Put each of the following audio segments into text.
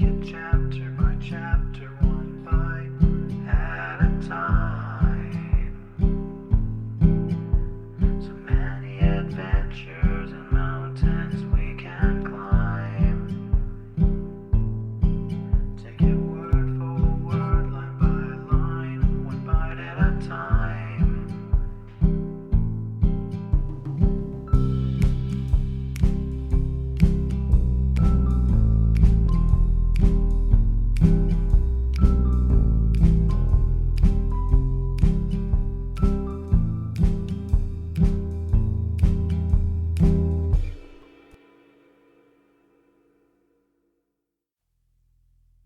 it chapter by chapter, one bite at a time. So many adventures and mountains we can climb. Take it word for word, line by line, one bite at a time.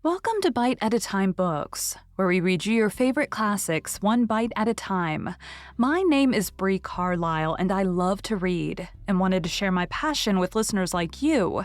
Welcome to Bite at a Time Books, where we read you your favorite classics one bite at a time. My name is Bree Carlile, and I love to read, and wanted to share my passion with listeners like you.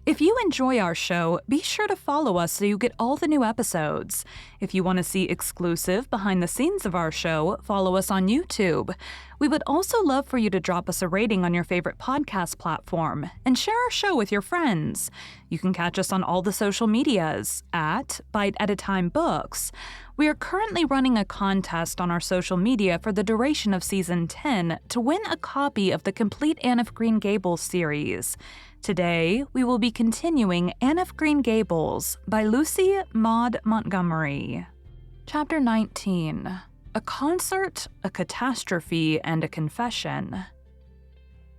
If you enjoy our show, be sure to follow us so you get all the new episodes. If you want to see exclusive behind the scenes of our show, follow us on YouTube. We would also love for you to drop us a rating on your favorite podcast platform and share our show with your friends. You can catch us on all the social medias at Bite at a Time Books. We are currently running a contest on our social media for the duration of Season 10 to win a copy of the complete Anne of Green Gables series. Today, we will be continuing Anne of Green Gables by Lucy Maud Montgomery. Chapter 19. A concert, a catastrophe, and a confession.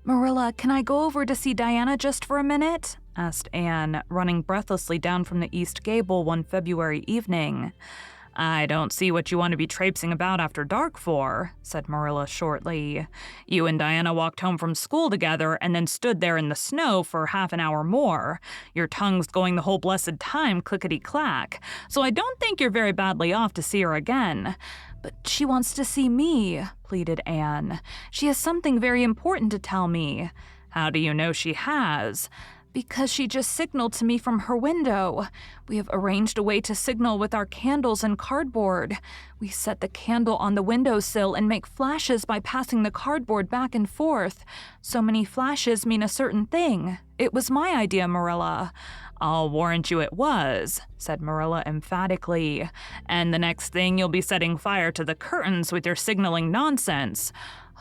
"Marilla, can I go over to see Diana just for a minute?" asked Anne, running breathlessly down from the east gable one February evening. "I don't see what you want to be traipsing about after dark for," said Marilla shortly. "You and Diana walked home from school together and then stood there in the snow for half an hour more. Your tongue's going the whole blessed time clickety-clack, so I don't think you're very badly off to see her again." "But she wants to see me," pleaded Anne. "She has something very important to tell me." "How do you know she has?" "Because she just signaled to me from her window. We have arranged a way to signal with our candles and cardboard. We set the candle on the windowsill and make flashes by passing the cardboard back and forth. So many flashes mean a certain thing. It was my idea, Marilla." "I'll warrant you it was," said Marilla emphatically. "And the next thing you'll be setting fire to the curtains with your signaling nonsense."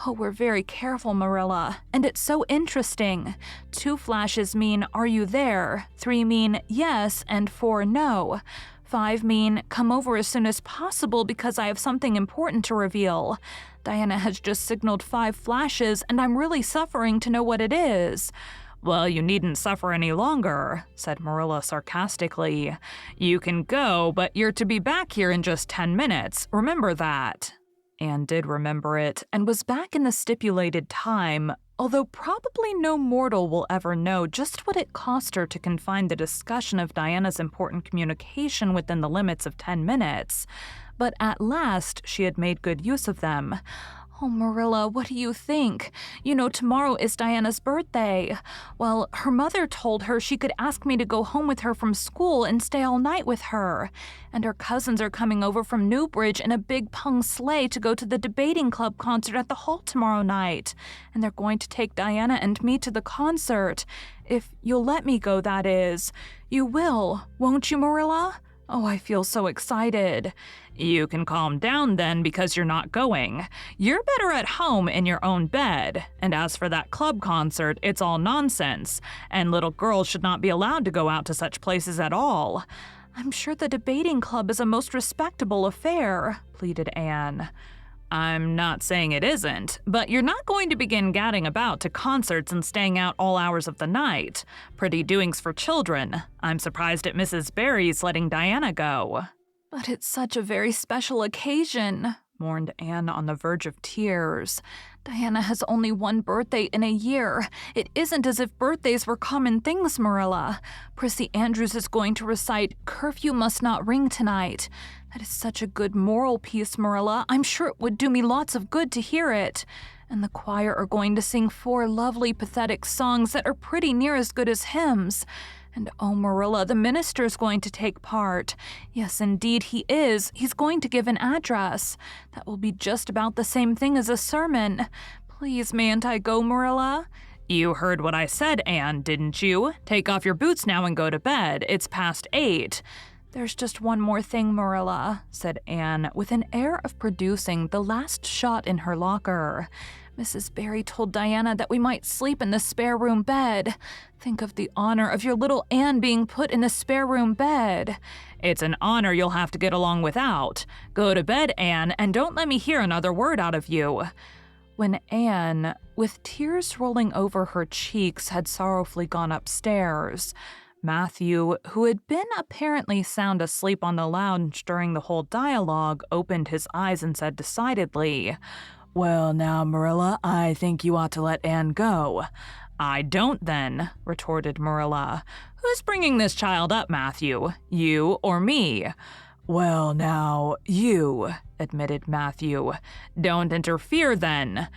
"Oh, we're very careful, Marilla, and it's so interesting. 2 flashes mean, 'Are you there?' 3 mean, 'Yes,' and 4, 'No.' 5 mean, 'Come over as soon as possible because I have something important to reveal.' Diana has just signaled 5 flashes, and I'm really suffering to know what it is." "Well, you needn't suffer any longer," said Marilla sarcastically. "You can go, but you're to be back here in just 10 minutes. Remember that." Anne did remember it, and was back in the stipulated time, although probably no mortal will ever know just what it cost her to confine the discussion of Diana's important communication within the limits of 10 minutes. But at last she had made good use of them. "Oh, Marilla, what do you think? You know, tomorrow is Diana's birthday. Well, her mother told her she could ask me to go home with her from school and stay all night with her. And her cousins are coming over from Newbridge in a big pung sleigh to go to the debating club concert at the hall tomorrow night. And they're going to take Diana and me to the concert. If you'll let me go, that is. You will, won't you, Marilla? Oh, I feel so excited." "You can calm down then because you're not going. You're better at home in your own bed. And as for that club concert, it's all nonsense. And little girls should not be allowed to go out to such places at all." "I'm sure the debating club is a most respectable affair," pleaded Anne. "I'm not saying it isn't, but you're not going to begin gadding about to concerts and staying out all hours of the night. Pretty doings for children. I'm surprised at Mrs. Barry's letting Diana go." "But it's such a very special occasion," mourned Anne on the verge of tears. "Diana has only one birthday in a year. It isn't as if birthdays were common things, Marilla. Prissy Andrews is going to recite 'Curfew Must Not Ring Tonight.' That is such a good moral piece, Marilla. I'm sure it would do me lots of good to hear it. And the choir are going to sing 4 lovely, pathetic songs that are pretty near as good as hymns. And oh, Marilla, the minister's going to take part. Yes, indeed he is. He's going to give an address. That will be just about the same thing as a sermon. Please, mayn't I go, Marilla?" "You heard what I said, Anne, didn't you? Take off your boots now and go to bed. It's past 8. "There's just one more thing, Marilla," said Anne, with an air of producing the last shot in her locker. "Mrs. Barry told Diana that we might sleep in the spare room bed. Think of the honor of your little Anne being put in the spare room bed." "It's an honor you'll have to get along without. Go to bed, Anne, and don't let me hear another word out of you." When Anne, with tears rolling over her cheeks, had sorrowfully gone upstairs, Matthew, who had been apparently sound asleep on the lounge during the whole dialogue, opened his eyes and said decidedly, "Well now, Marilla, I think you ought to let Anne go." "I don't then," retorted Marilla. "Who's bringing this child up, Matthew? You or me?" "Well now, you," admitted Matthew. "Don't interfere then."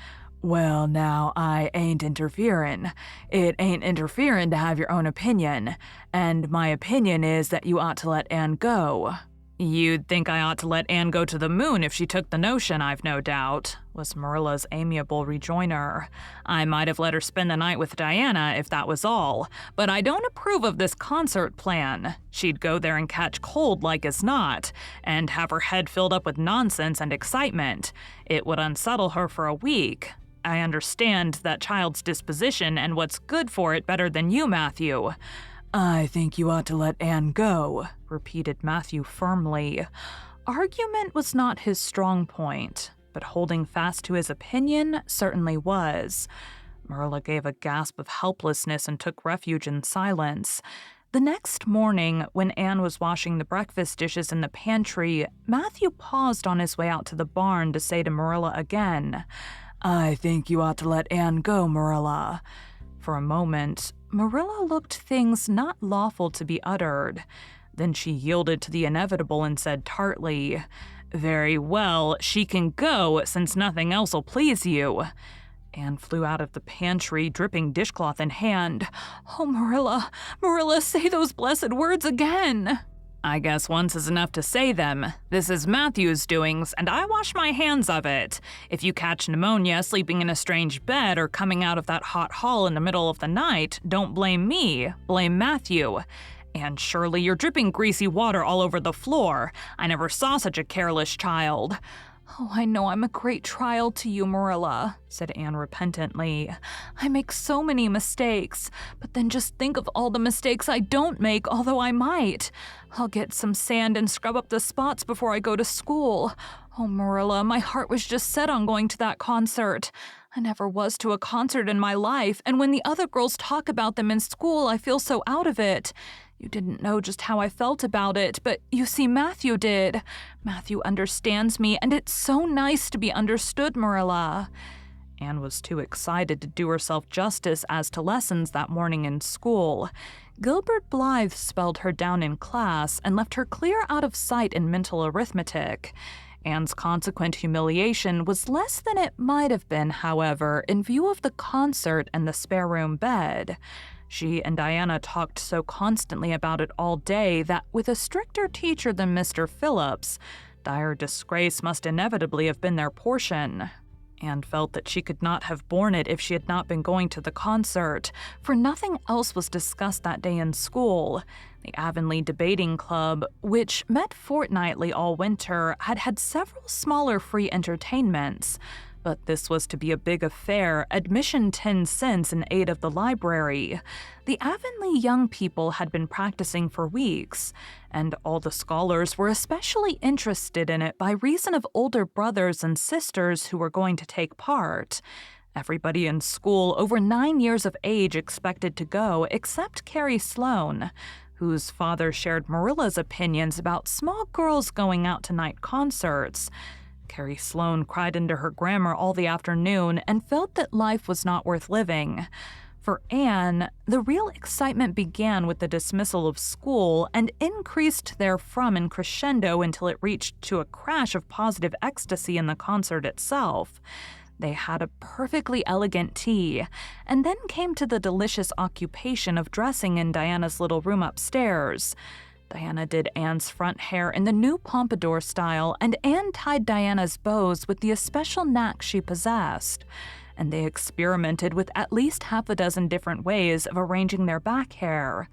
"Well now, I ain't interferin'. It ain't interferin' to have your own opinion, and my opinion is that you ought to let Anne go." "You'd think I ought to let Anne go to the moon if she took the notion, I've no doubt," was Marilla's amiable rejoinder. "I might have let her spend the night with Diana if that was all, but I don't approve of this concert plan. She'd go there and catch cold like as not, and have her head filled up with nonsense and excitement. It would unsettle her for a week. I understand that child's disposition and what's good for it better than you, Matthew." "I think you ought to let Anne go," repeated Matthew firmly. Argument was not his strong point, but holding fast to his opinion certainly was. Marilla gave a gasp of helplessness and took refuge in silence. The next morning, when Anne was washing the breakfast dishes in the pantry, Matthew paused on his way out to the barn to say to Marilla again, "I think you ought to let Anne go, Marilla." For a moment, Marilla looked things not lawful to be uttered. Then she yielded to the inevitable and said tartly, "Very well, she can go, since nothing else'll please you." Anne flew out of the pantry, dripping dishcloth in hand. "Oh, Marilla, say those blessed words again." "I guess once is enough to say them. This is Matthew's doings, and I wash my hands of it. If you catch pneumonia sleeping in a strange bed or coming out of that hot hall in the middle of the night, don't blame me, blame Matthew. And surely you're dripping greasy water all over the floor. I never saw such a careless child." "Oh, I know I'm a great trial to you, Marilla," said Anne repentantly. "I make so many mistakes, but then just think of all the mistakes I don't make, although I might. I'll get some sand and scrub up the spots before I go to school. Oh, Marilla, my heart was just set on going to that concert. I never was to a concert in my life, and when the other girls talk about them in school, I feel so out of it. You didn't know just how I felt about it, but you see, Matthew did. Matthew understands me, and it's so nice to be understood, Marilla." Anne was too excited to do herself justice as to lessons that morning in school. Gilbert Blythe spelled her down in class and left her clear out of sight in mental arithmetic. Anne's consequent humiliation was less than it might have been, however, in view of the concert and the spare room bed. She and Diana talked so constantly about it all day that, with a stricter teacher than Mr. Phillips, dire disgrace must inevitably have been their portion. Anne felt that she could not have borne it if she had not been going to the concert, for nothing else was discussed that day in school. The Avonlea Debating Club, which met fortnightly all winter, had had several smaller free entertainments. But this was to be a big affair, admission 10 cents in aid of the library. The Avonlea young people had been practicing for weeks, and all the scholars were especially interested in it by reason of older brothers and sisters who were going to take part. Everybody in school over 9 years of age expected to go, except Carrie Sloane, whose father shared Marilla's opinions about small girls going out to night concerts. Carrie Sloane cried into her grammar all the afternoon and felt that life was not worth living. For Anne, the real excitement began with the dismissal of school and increased therefrom in crescendo until it reached to a crash of positive ecstasy in the concert itself. They had a perfectly elegant tea, and then came to the delicious occupation of dressing in Diana's little room upstairs. Diana did Anne's front hair in the new pompadour style, and Anne tied Diana's bows with the especial knack she possessed. and they experimented with at least half a dozen different ways of arranging their back hair.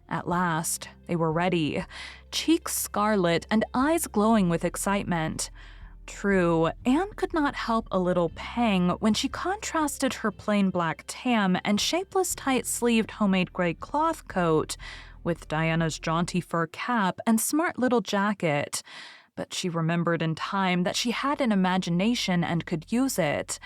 At last, they were ready, cheeks scarlet and eyes glowing with excitement. True, Anne could not help a little pang when she contrasted her plain black tam and shapeless tight-sleeved homemade gray cloth coat with Diana's jaunty fur cap and smart little jacket. But she remembered in time that she had an imagination and could use it.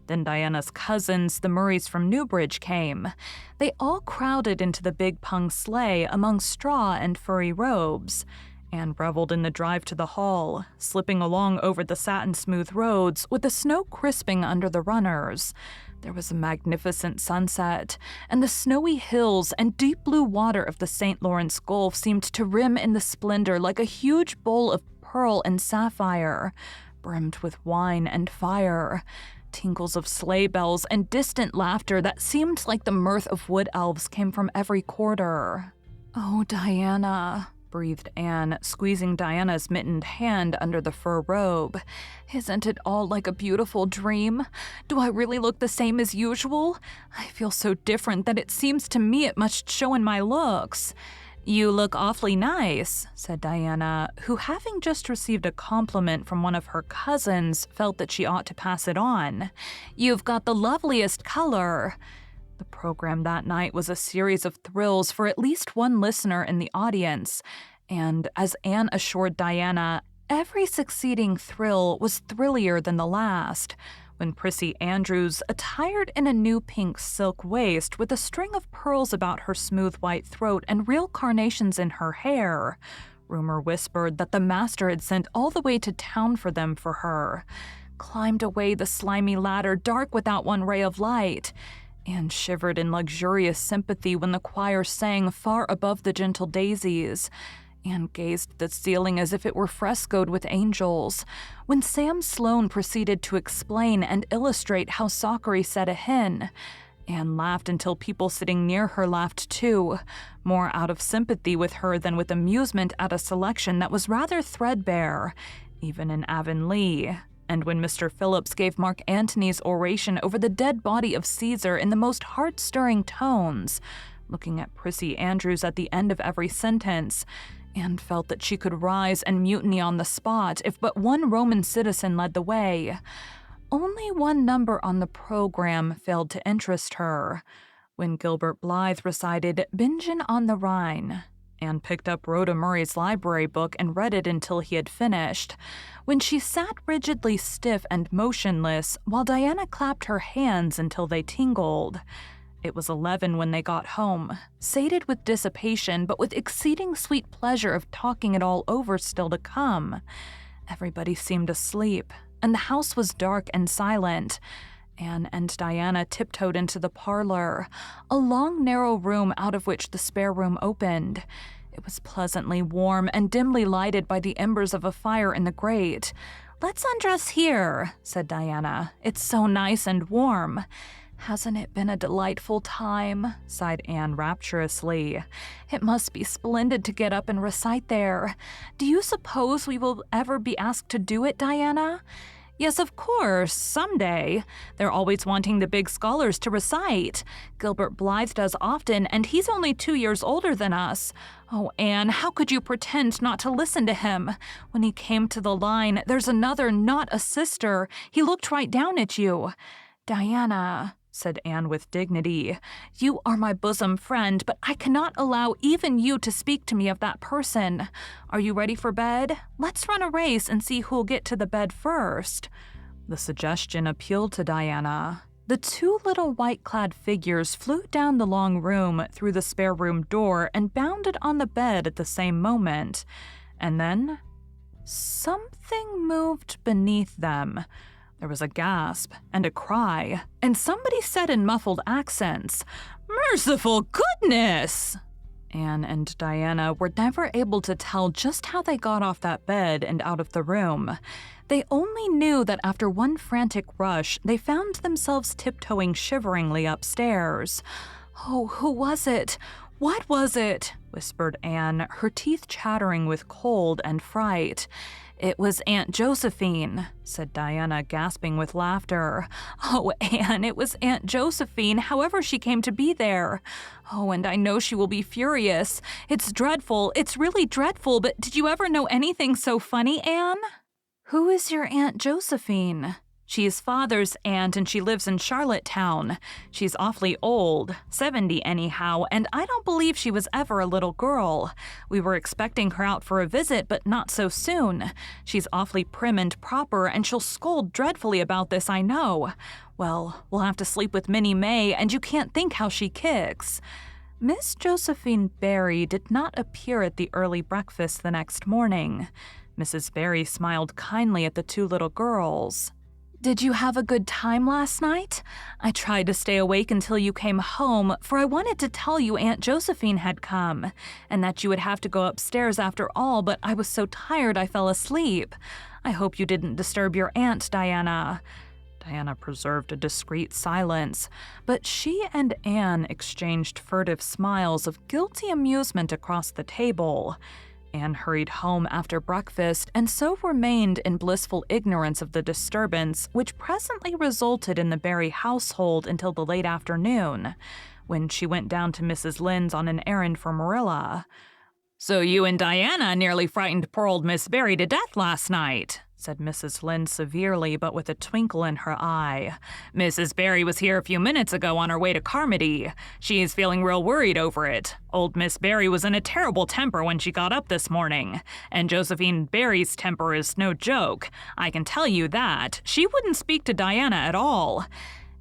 Then Diana's cousins, the Murrays from Newbridge, came. They all crowded into the big pung sleigh among straw and furry robes. Anne reveled in the drive to the hall, slipping along over the satin-smooth roads with the snow crisping under the runners. There was a magnificent sunset, and the snowy hills and deep blue water of the St. Lawrence Gulf seemed to rim in the splendor like a huge bowl of pearl and sapphire, brimmed with wine and fire. Tinkles of sleigh bells and distant laughter that seemed like the mirth of wood elves came from every quarter. "Oh, Diana," breathed Anne, squeezing Diana's mittened hand under the fur robe. "Isn't it all like a beautiful dream? Do I really look the same as usual? I feel so different that it seems to me it must show in my looks." "You look awfully nice," said Diana, who, having just received a compliment from one of her cousins, felt that she ought to pass it on. "You've got the loveliest color." The program that night was a series of thrills for at least one listener in the audience, and as Anne assured Diana, every succeeding thrill was thrillier than the last. When Prissy Andrews, attired in a new pink silk waist with a string of pearls about her smooth white throat and real carnations in her hair, rumor whispered that the master had sent all the way to town for them for her, climbed away the slimy ladder dark without one ray of light, and shivered in luxurious sympathy when the choir sang far above the gentle daisies, and gazed at the ceiling as if it were frescoed with angels. When Sam Sloane proceeded to explain and illustrate how Sockery set a hen, Anne laughed until people sitting near her laughed too, more out of sympathy with her than with amusement at a selection that was rather threadbare, even in Avonlea. And when Mr. Phillips gave Mark Antony's oration over the dead body of Caesar in the most heart-stirring tones, looking at Prissy Andrews at the end of every sentence, Anne felt that she could rise and mutiny on the spot if but one Roman citizen led the way. Only one number on the program failed to interest her. When Gilbert Blythe recited Bingen on the Rhine, Anne picked up Rhoda Murray's library book and read it until he had finished. When she sat rigidly stiff and motionless, while Diana clapped her hands until they tingled. It was 11 when they got home, sated with dissipation but with exceeding sweet pleasure of talking it all over still to come. Everybody seemed asleep, and the house was dark and silent. Anne and Diana tiptoed into the parlor, a long, narrow room out of which the spare room opened. It was pleasantly warm and dimly lighted by the embers of a fire in the grate. "Let's undress here," said Diana. "It's so nice and warm." "Hasn't it been a delightful time?" sighed Anne rapturously. "It must be splendid to get up and recite there. Do you suppose we will ever be asked to do it, Diana?" "Yes, of course, someday. They're always wanting the big scholars to recite. Gilbert Blythe does often, and he's only 2 years older than us. Oh, Anne, how could you pretend not to listen to him? When he came to the line, 'There's another, not a sister,' he looked right down at you." "Diana," said Anne with dignity, "you are my bosom friend, but I cannot allow even you to speak to me of that person. Are you ready for bed? Let's run a race and see who'll get to the bed first." The suggestion appealed to Diana. The two little white-clad figures flew down the long room through the spare room door and bounded on the bed at the same moment. And then something moved beneath them. There was a gasp and a cry, and somebody said in muffled accents, "Merciful goodness!" Anne and Diana were never able to tell just how they got off that bed and out of the room. They only knew that after one frantic rush, they found themselves tiptoeing shiveringly upstairs. "Oh, who was it? What was it?" whispered Anne, her teeth chattering with cold and fright. "It was Aunt Josephine," said Diana, gasping with laughter. "Oh, Anne, it was Aunt Josephine, however she came to be there. Oh, and I know she will be furious. It's dreadful, it's really dreadful, but did you ever know anything so funny, Anne?" "Who is your Aunt Josephine?" "She's Father's aunt and she lives in Charlottetown. She's awfully old, 70 anyhow, and I don't believe she was ever a little girl. We were expecting her out for a visit, but not so soon. She's awfully prim and proper, and she'll scold dreadfully about this, I know. Well, we'll have to sleep with Minnie May, and you can't think how she kicks." Miss Josephine Barry did not appear at the early breakfast the next morning. Mrs. Barry smiled kindly at the two little girls. "Did you have a good time last night? I tried to stay awake until you came home, for I wanted to tell you Aunt Josephine had come, and that you would have to go upstairs after all, but I was so tired I fell asleep. I hope you didn't disturb your aunt, Diana." Diana preserved a discreet silence, but she and Anne exchanged furtive smiles of guilty amusement across the table. Anne hurried home after breakfast and so remained in blissful ignorance of the disturbance, which presently resulted in the Barry household until the late afternoon, when she went down to Mrs. Lynde's on an errand for Marilla. "So you and Diana nearly frightened poor old Miss Barry to death last night," said Mrs. Lynde severely but with a twinkle in her eye. "Mrs. Barry was here a few minutes ago on her way to Carmody. She's feeling real worried over it. Old Miss Barry was in a terrible temper when she got up this morning, and Josephine Barry's temper is no joke. I can tell you that. She wouldn't speak to Diana at all."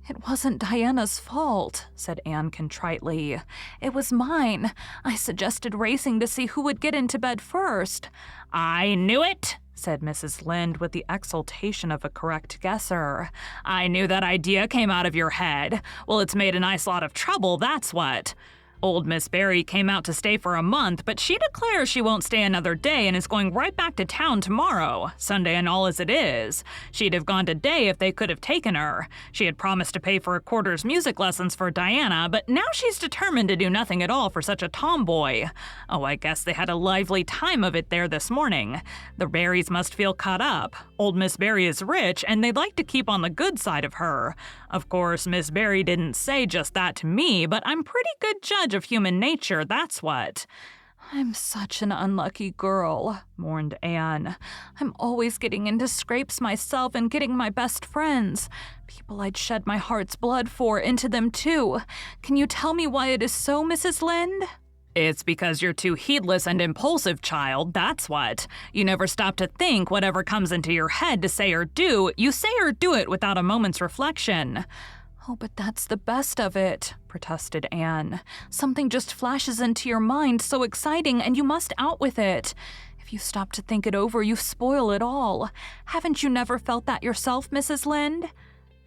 "It wasn't Diana's fault," said Anne contritely. "It was mine. I suggested racing to see who would get into bed first." "I knew it," said Mrs. Lynde with the exultation of a correct guesser. "I knew that idea came out of your head. Well, it's made a nice lot of trouble, that's what. Old Miss Barry came out to stay for a month, but she declares she won't stay another day and is going right back to town tomorrow, Sunday and all as it is. She'd have gone today if they could have taken her. She had promised to pay for a quarter's music lessons for Diana, but now she's determined to do nothing at all for such a tomboy. Oh, I guess they had a lively time of it there this morning. The Barrys must feel cut up. Old Miss Barry is rich, and they'd like to keep on the good side of her. Of course, Miss Barry didn't say just that to me, but I'm pretty good judge of human nature, that's what." "I'm such an unlucky girl," mourned Anne. "I'm always getting into scrapes myself and getting my best friends. People I'd shed my heart's blood for into them too. Can you tell me why it is so, Mrs. Lynde?" "It's because you're too heedless and impulsive, child, that's what. You never stop to think whatever comes into your head to say or do. You say or do it without a moment's reflection." "Oh, but that's the best of it," protested Anne. "Something just flashes into your mind, so exciting, and you must out with it. If you stop to think it over, you spoil it all. Haven't you never felt that yourself, Mrs. Lynde?"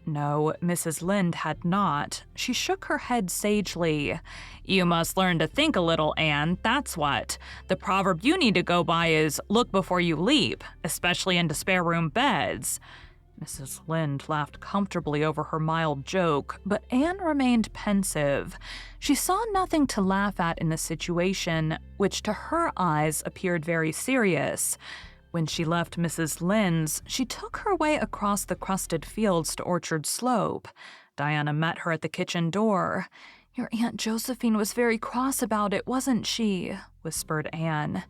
No, Mrs. Lynde had not. She shook her head sagely. "You must learn to think a little, Anne, that's what. The proverb you need to go by is, 'Look before you leap,' especially into spare room beds." Mrs. Lynde laughed comfortably over her mild joke, but Anne remained pensive. She saw nothing to laugh at in the situation, which to her eyes appeared very serious. When she left Mrs. Lynde's, she took her way across the crusted fields to Orchard Slope. Diana met her at the kitchen door. "Your Aunt Josephine was very cross about it, wasn't she?" whispered Anne.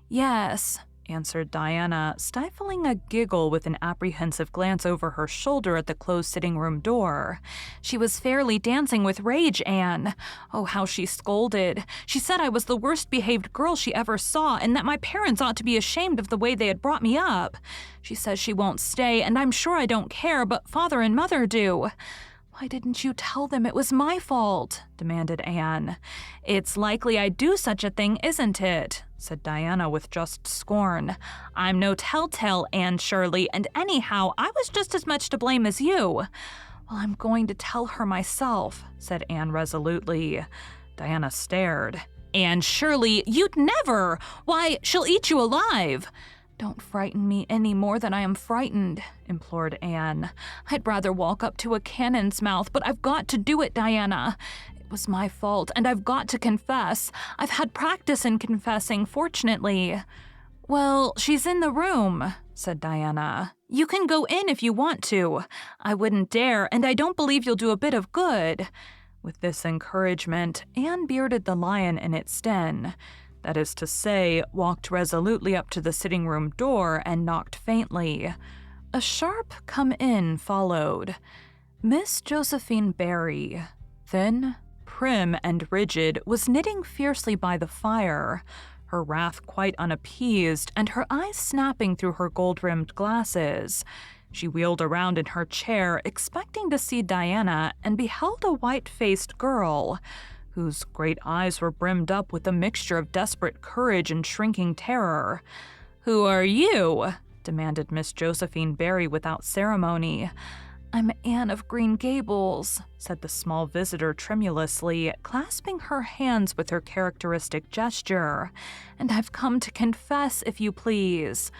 "Yes," answered Diana, stifling a giggle with an apprehensive glance over her shoulder at the closed sitting-room door. "She was fairly dancing with rage, Anne. Oh, how she scolded. She said I was the worst-behaved girl she ever saw and that my parents ought to be ashamed of the way they had brought me up. She says she won't stay, and I'm sure I don't care, but Father and Mother do." "Why didn't you tell them it was my fault?" demanded Anne. "It's likely I'd do such a thing, isn't it?" said Diana with just scorn. "I'm no telltale, Anne Shirley, and anyhow, I was just as much to blame as you." "Well, I'm going to tell her myself," said Anne resolutely. Diana stared. "Anne Shirley, you'd never! Why, she'll eat you alive!" "Don't frighten me any more than I am frightened," implored Anne. "I'd rather walk up to a cannon's mouth, but I've got to do it, Diana. It was my fault, and I've got to confess. I've had practice in confessing, fortunately." "Well, she's in the room," said Diana. "You can go in if you want to. I wouldn't dare, and I don't believe you'll do a bit of good." With this encouragement, Anne bearded the lion in its den. That is to say, walked resolutely up to the sitting room door and knocked faintly. A sharp "come in" followed. Miss Josephine Barry, thin, prim, and rigid, was knitting fiercely by the fire, her wrath quite unappeased and her eyes snapping through her gold-rimmed glasses. She wheeled around in her chair, expecting to see Diana, and beheld a white-faced girl, whose great eyes were brimmed up with a mixture of desperate courage and shrinking terror. "Who are you?" demanded Miss Josephine Barry without ceremony. "I'm Anne of Green Gables," said the small visitor tremulously, clasping her hands with her characteristic gesture. "And I've come to confess, if you please."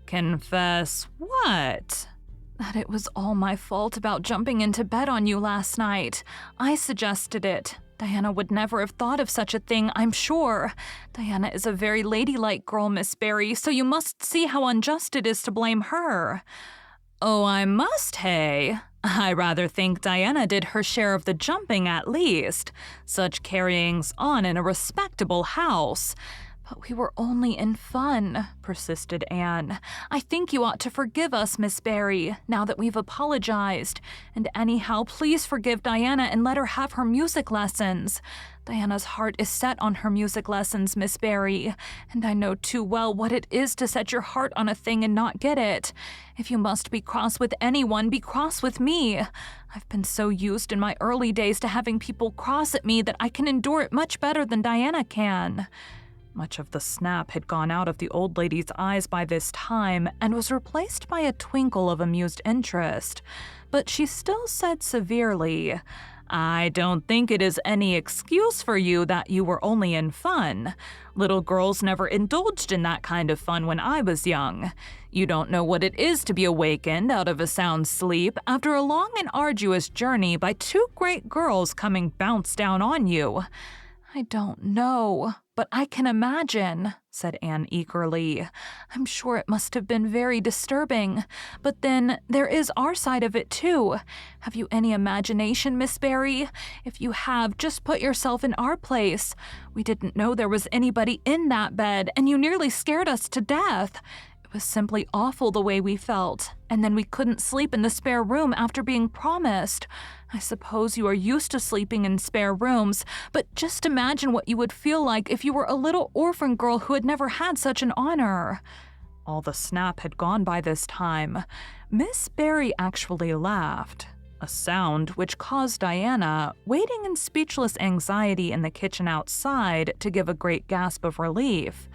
"Confess what?" "That it was all my fault about jumping into bed on you last night. I suggested it. Diana would never have thought of such a thing, I'm sure. Diana is a very ladylike girl, Miss Barry, so you must see how unjust it is to blame her." "Oh, I must, hey? I rather think Diana did her share of the jumping at least. Such carryings on in a respectable house." "But we were only in fun," persisted Anne. "I think you ought to forgive us, Miss Barry, now that we've apologized. And anyhow, please forgive Diana and let her have her music lessons. Diana's heart is set on her music lessons, Miss Barry, and I know too well what it is to set your heart on a thing and not get it. If you must be cross with anyone, be cross with me. I've been so used in my early days to having people cross at me that I can endure it much better than Diana can." Much of the snap had gone out of the old lady's eyes by this time and was replaced by a twinkle of amused interest, but she still said severely, "I don't think it is any excuse for you that you were only in fun. Little girls never indulged in that kind of fun when I was young. You don't know what it is to be awakened out of a sound sleep after a long and arduous journey by two great girls coming bounce down on you." "I don't know, but I can imagine," said Anne eagerly. "I'm sure it must have been very disturbing. But then, there is our side of it, too. Have you any imagination, Miss Barry? If you have, just put yourself in our place. We didn't know there was anybody in that bed, and you nearly scared us to death. It was simply awful the way we felt, and then we couldn't sleep in the spare room after being promised. I suppose you are used to sleeping in spare rooms, but just imagine what you would feel like if you were a little orphan girl who had never had such an honor." All the snap had gone by this time. Miss Barry actually laughed, a sound which caused Diana, waiting in speechless anxiety in the kitchen outside, to give a great gasp of relief.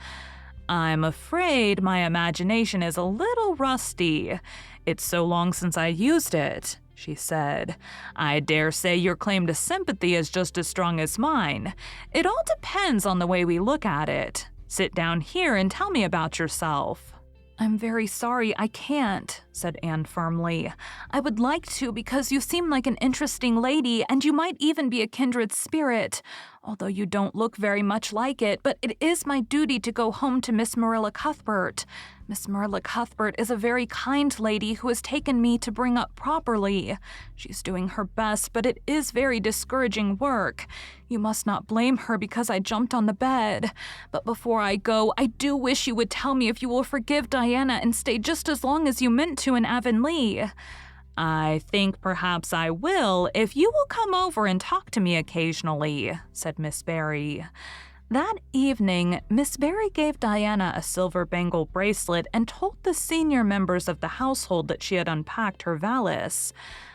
"I'm afraid my imagination is a little rusty. It's so long since I used it," she said. "I dare say your claim to sympathy is just as strong as mine. It all depends on the way we look at it. Sit down here and tell me about yourself." "I'm very sorry, I can't," said Anne firmly. "I would like to because you seem like an interesting lady and you might even be a kindred spirit, although you don't look very much like it, but it is my duty to go home to Miss Marilla Cuthbert. Miss Marilla Cuthbert is a very kind lady who has taken me to bring up properly. She's doing her best, but it is very discouraging work. You must not blame her because I jumped on the bed. But before I go, I do wish you would tell me if you will forgive Diana and stay just as long as you meant to in Avonlea." "I think perhaps I will if you will come over and talk to me occasionally," said Miss Barry. That evening, Miss Barry gave Diana a silver bangle bracelet and told the senior members of the household that she had unpacked her valise.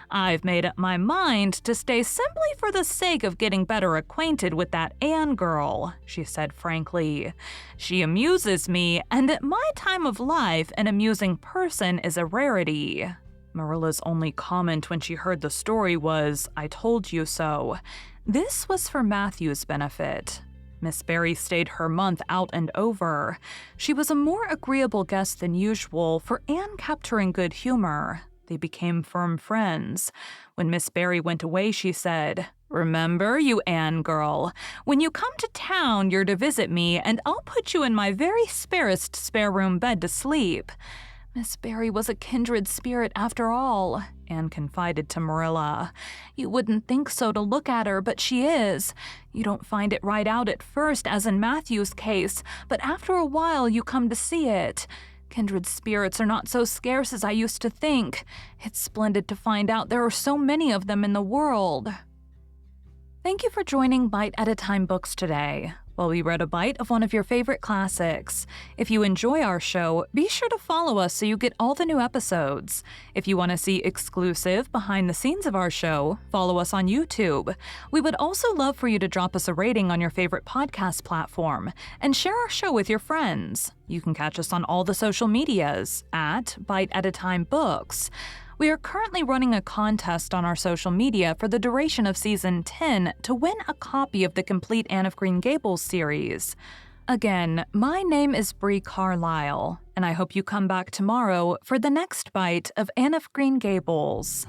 "I've made up my mind to stay simply for the sake of getting better acquainted with that Anne girl," she said frankly. "She amuses me, and at my time of life, an amusing person is a rarity." Marilla's only comment when she heard the story was, "I told you so." This was for Matthew's benefit. Miss Barry stayed her month out and over. She was a more agreeable guest than usual, for Anne kept her in good humor. They became firm friends. When Miss Barry went away, she said, Remember, you Anne girl, when you come to town, you're to visit me, and I'll put you in my very sparest spare room bed to sleep. Miss Barry was a kindred spirit after all, Anne confided to Marilla. You wouldn't think so to look at her, but she is. You don't find it right out at first, as in Matthew's case, but after a while you come to see it. Kindred spirits are not so scarce as I used to think. It's splendid to find out there are so many of them in the world. Thank you for joining Bite at a Time Books today, while we read a bite of one of your favorite classics. If you enjoy our show, be sure to follow us so you get all the new episodes. If you want to see exclusive behind the scenes of our show, follow us on YouTube. We would also love for you to drop us a rating on your favorite podcast platform and share our show with your friends. You can catch us on all the social medias at Bite at a Time Books. We are currently running a contest on our social media for the duration of Season 10 to win a copy of the complete Anne of Green Gables series. Again, my name is Bree Carlile, and I hope you come back tomorrow for the next bite of Anne of Green Gables.